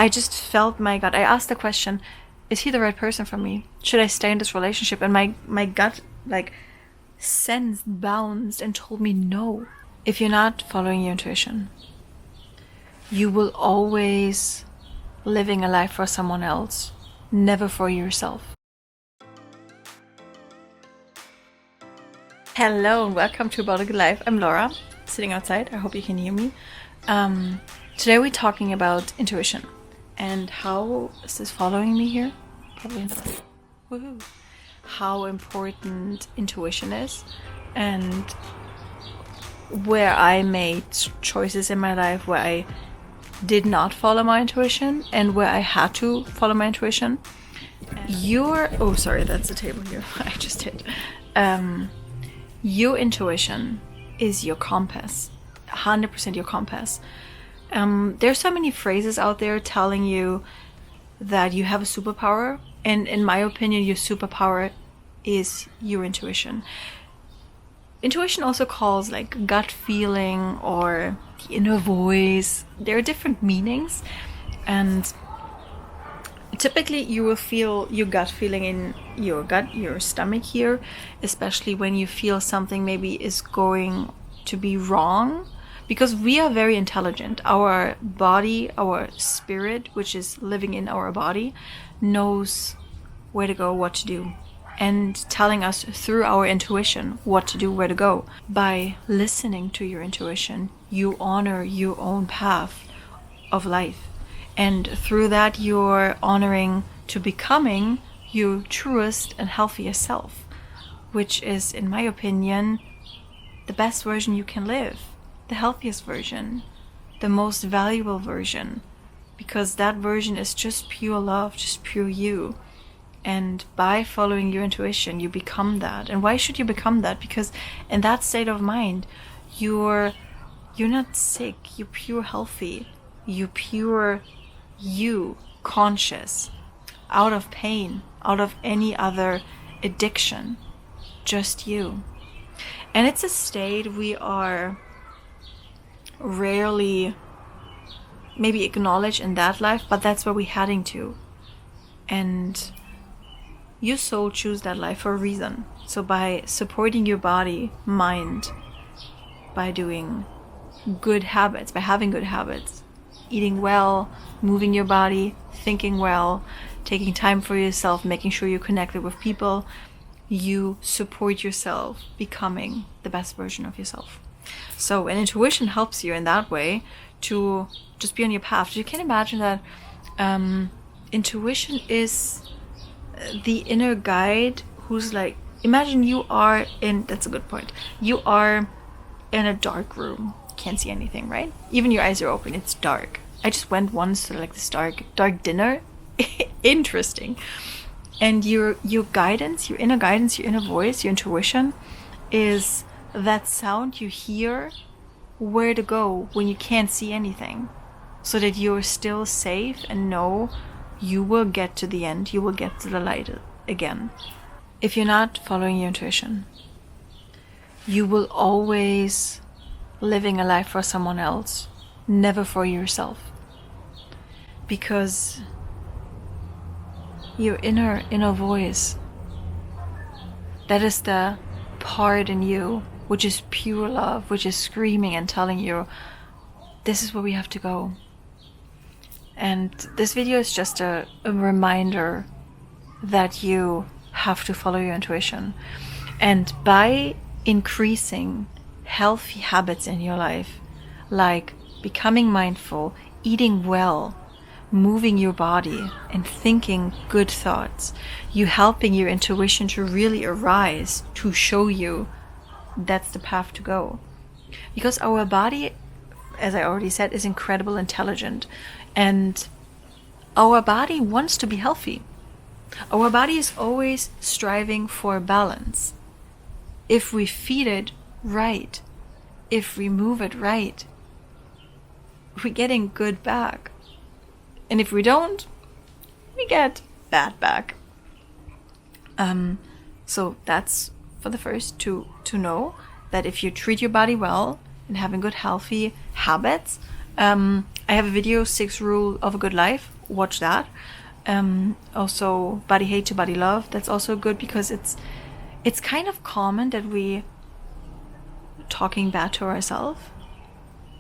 I just felt my gut. I asked the question, is he the right person for me? Should I stay in this relationship? And my gut, like, sensed, bounced, and told me no. If you're not following your intuition, you will always living a life for someone else, never for yourself. Hello and welcome to About a Good Life. I'm Laura, sitting outside. I hope you can hear me. Today we're talking about intuition. And how is this following me here? Probably not. Woohoo! How important intuition is, and where I made choices in my life where I did not follow my intuition and where I had to follow my intuition. Oh, sorry, that's the table here. I just hit. Your intuition is your compass, 100% your compass. There's so many phrases out there telling you that you have a superpower, and in my opinion, your superpower is your intuition. Intuition also calls like gut feeling or the inner voice. There are different meanings, and typically you will feel your gut feeling in your gut, your stomach here, especially when you feel something maybe is going to be wrong. Because we are very intelligent. Our body, our spirit, which is living in our body, knows where to go, what to do, and telling us through our intuition what to do, where to go. By listening to your intuition, you honor your own path of life. And through that, you're honoring to becoming your truest and healthiest self, which is, in my opinion, the best version you can live. The healthiest version, the most valuable version, because that version is just pure love, just pure you. And by following your intuition, you become that. And why should you become that? Because in that state of mind, you're not sick, you're pure healthy, you're pure you, conscious, out of pain, out of any other addiction, just you. And it's a state we are rarely maybe acknowledge in that life, but that's where we're heading to. And your soul choose that life for a reason. So by supporting your body, mind, by doing good habits, by having good habits, eating well, moving your body, thinking well, taking time for yourself, making sure you're connected with people, you support yourself becoming the best version of yourself. So an intuition helps you in that way to just be on your path. You can imagine that intuition is the inner guide who's like, imagine you are in, that's a good point, you are in a dark room, can't see anything, right? Even your eyes are open, it's dark. I just went once to like this dark dinner. Interesting. And your guidance, your inner guidance, your inner voice, your intuition is that sound you hear where to go when you can't see anything, so that you're still safe and know you will get to the end, you will get to the light again. If you're not following your intuition, you will always living a life for someone else, never for yourself. Because your inner voice, that is the part in you which is pure love, which is screaming and telling you, this is where we have to go. And this video is just a reminder that you have to follow your intuition. And by increasing healthy habits in your life, like becoming mindful, eating well, moving your body, and thinking good thoughts, you helping your intuition to really arise, to show you that's the path to go. Because our body, as I already said, is incredibly intelligent, and our body wants to be healthy. Our body is always striving for balance. If we feed it right, if we move it right, we're getting good back. And if we don't, we get bad back. So that's for the first to know that if you treat your body well and having good healthy habits, I have a video, 6 Rule of a Good Life. Watch that. Also, Body Hate to Body Love. That's also good because it's kind of common that we talking bad to ourselves,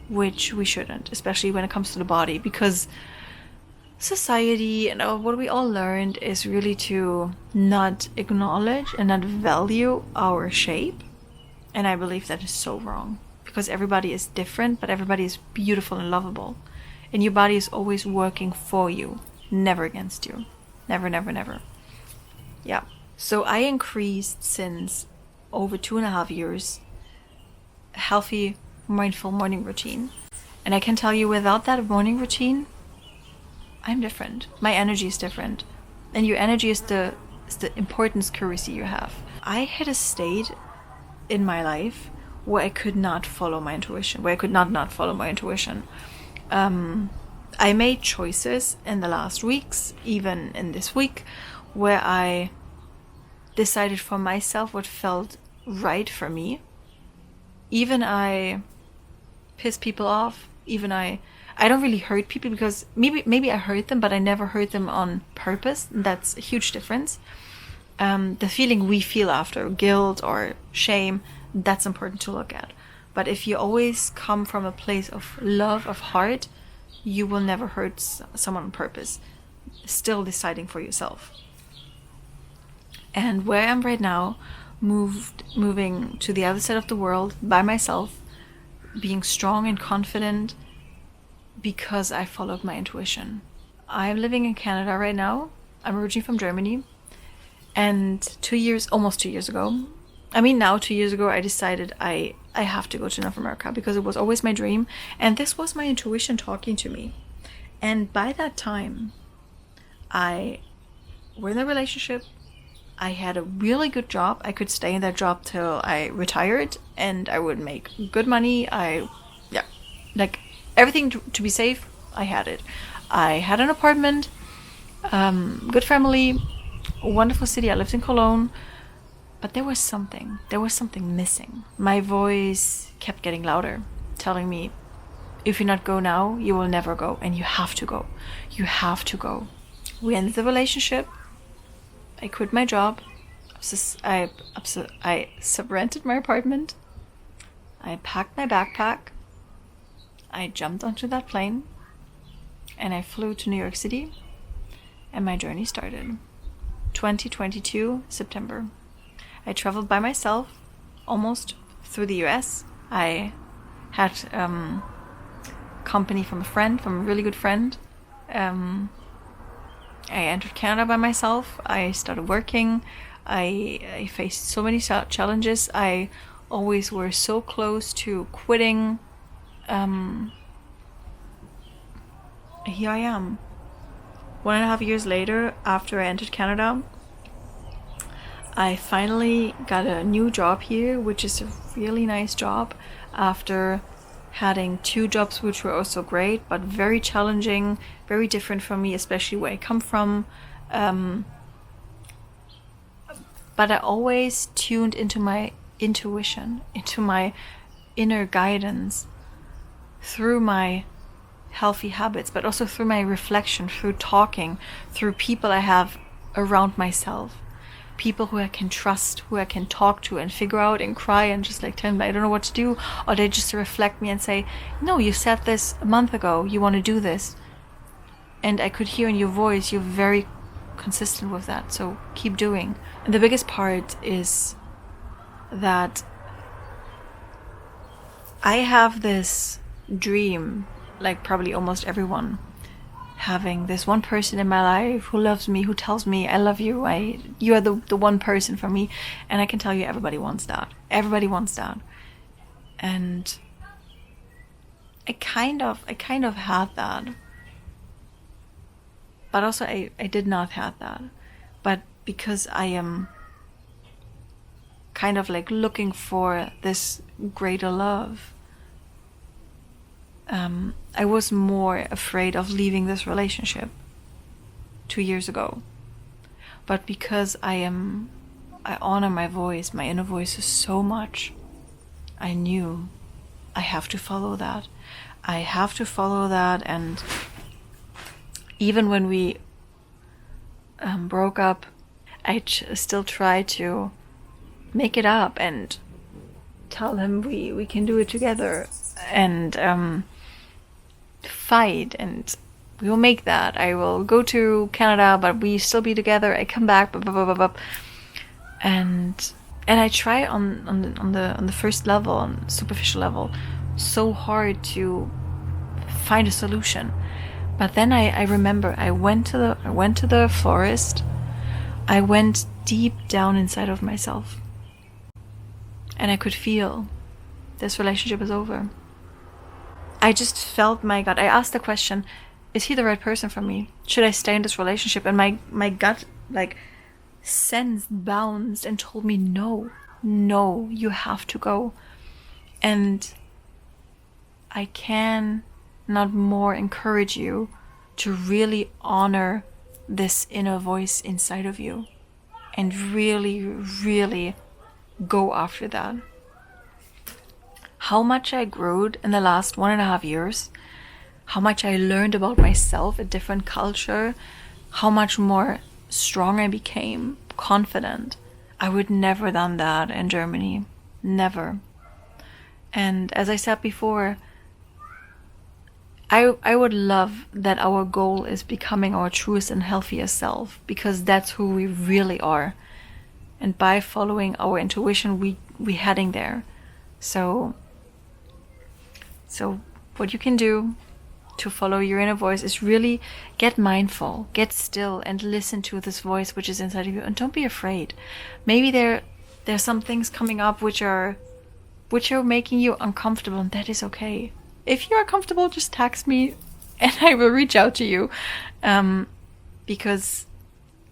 which we shouldn't, especially when it comes to the body, because society and what we all learned is really to not acknowledge and not value our shape. And I believe that is so wrong, because everybody is different, but everybody is beautiful and lovable. And your body is always working for you, never against you. Never, never, never. Yeah. So I increased since over 2.5 years a healthy, mindful morning routine. And I can tell you, without that morning routine, I'm different. My energy is different. And your energy is the importance currency you have. I had a state in my life where I could not follow my intuition, where I could not follow my intuition. I made choices in the last weeks, even in this week, where I decided for myself what felt right for me. Even I piss people off. Even I don't really hurt people, because maybe I hurt them, but I never hurt them on purpose. That's a huge difference. The feeling we feel after, guilt or shame, that's important to look at. But if you always come from a place of love, of heart, you will never hurt someone on purpose. Still deciding for yourself. And where I am right now, moving to the other side of the world by myself, being strong and confident because I followed my intuition. I'm living in Canada right now. I'm originally from Germany. And almost 2 years ago, 2 years ago, I decided I have to go to North America, because it was always my dream. And this was my intuition talking to me. And by that time, I was in a relationship. I had a really good job. I could stay in that job till I retired, and I would make good money. Everything to be safe, I had it. I had an apartment, good family, wonderful city. I lived in Cologne, but there was something missing. My voice kept getting louder, telling me, if you not go now, you will never go, and you have to go. You have to go. We ended the relationship. I quit my job. I subrented my apartment. I packed my backpack. I jumped onto that plane, and I flew to New York City, and my journey started. 2022, September. I traveled by myself almost through the US. I had company from a really good friend. I entered Canada by myself. I started working. I faced so many challenges. I always were so close to quitting. Here I am. 1.5 years later, after I entered Canada, I finally got a new job here, which is a really nice job, after having 2 jobs which were also great, but very challenging, very different from me, especially where I come from. But I always tuned into my intuition, into my inner guidance, through my healthy habits, but also through my reflection, through talking, through people I have around myself. People who I can trust, who I can talk to and figure out and cry and just tell them I don't know what to do, or they just reflect me and say, no, you said this a month ago, you want to do this. And I could hear in your voice, you're very consistent with that, so keep doing. And the biggest part is that I have this dream, like probably almost everyone, having this one person in my life who loves me, who tells me, I love you, you are the one person for me. And I can tell you, everybody wants that. Everybody wants that. And I kind of had that. But also I did not have that. But because I am kind of looking for this greater love, I was more afraid of leaving this relationship 2 years ago. But because I honor my voice, my inner voice is so much, I knew I have to follow that. I have to follow that. And even when we broke up, I still try to make it up and tell him we can do it together, and fight, and we will make that. I will go to Canada, but we still be together. I come back, blah, blah, blah, blah, blah. And I try on the first level, on superficial level, so hard to find a solution. But then I remember I went to the forest. I went deep down inside of myself, and I could feel this relationship is over. I just felt my gut. I asked the question, is he the right person for me? Should I stay in this relationship? And my gut, like, sense bounced and told me, no, you have to go. And I can not more encourage you to really honor this inner voice inside of you and really, really go after that. How much I grew in the last 1.5 years, how much I learned about myself, a different culture, how much more strong I became, confident. I would never done that in Germany. Never. And as I said before, I would love that our goal is becoming our truest and healthiest self, because that's who we really are. And by following our intuition, we heading there. So what you can do to follow your inner voice is really get mindful, get still, and listen to this voice which is inside of you. And don't be afraid. Maybe there's some things coming up which are making you uncomfortable, and that is okay. If you are comfortable, just text me and I will reach out to you. Because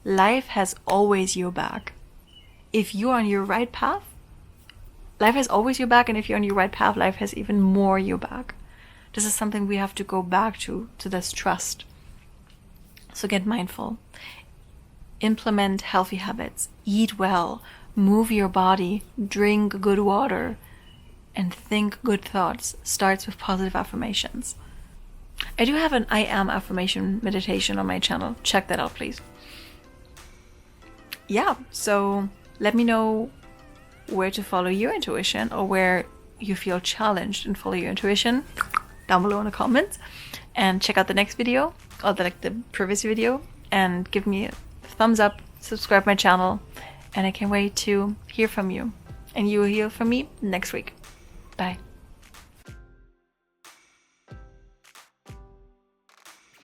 life has always your back. If you're on your right path, life has always your back. And if you're on your right path, life has even more your back. This is something we have to go back to this trust. So get mindful. Implement healthy habits. Eat well. Move your body. Drink good water. And think good thoughts. Starts with positive affirmations. I do have an I am affirmation meditation on my channel. Check that out, please. Yeah, so let me know where to follow your intuition, or where you feel challenged and follow your intuition down below in the comments. And check out the next video, or the previous video, and give me a thumbs up, subscribe my channel, and I can't wait to hear from you. And you will hear from me next week. Bye.